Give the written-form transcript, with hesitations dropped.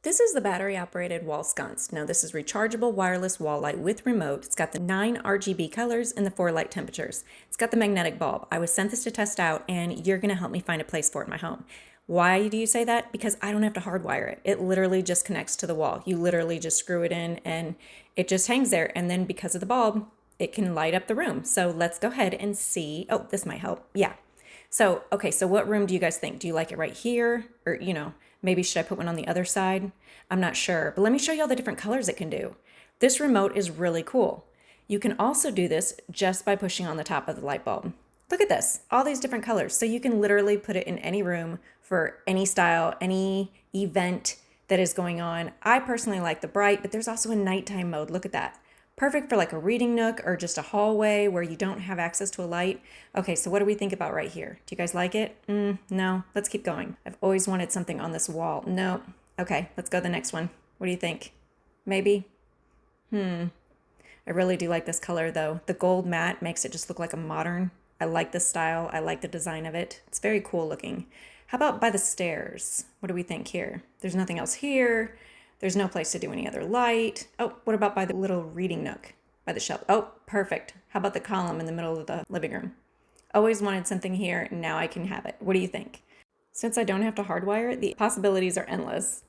This is the battery operated wall sconce. Now this is rechargeable wireless wall light with remote. It's got the 9 RGB colors and the 4 light temperatures. It's got the magnetic bulb. I was sent this to test out and you're gonna help me find a place for it in my home. Why do you say that? Because I don't have to hardwire it. It literally just connects to the wall. You literally just screw it in and it just hangs there. And then because of the bulb, it can light up the room. So let's go ahead and see. Oh, this might help. Yeah. So, okay, so what room do you guys think? Do you like it right here? Or, maybe should I put one on the other side? I'm not sure, but let me show you all the different colors it can do. This remote is really cool. You can also do this just by pushing on the top of the light bulb. Look at this, all these different colors. So you can literally put it in any room for any style, any event that is going on. I personally like the bright, but there's also a nighttime mode. Look at that. Perfect for like a reading nook or just a hallway where you don't have access to a light. Okay, so what do we think about right here? Do you guys like it? No, let's keep going. I've always wanted something on this wall. No. Okay, let's go to the next one. What do you think? Maybe? I really do like this color though. The gold matte makes it just look like a modern. I like the style. I like the design of it. It's very cool looking. How about by the stairs? What do we think here? There's nothing else here. There's no place to do any other light. Oh, what about by the little reading nook by the shelf? Oh, perfect. How about the column in the middle of the living room? Always wanted something here, and now I can have it. What do you think? Since I don't have to hardwire it, the possibilities are endless.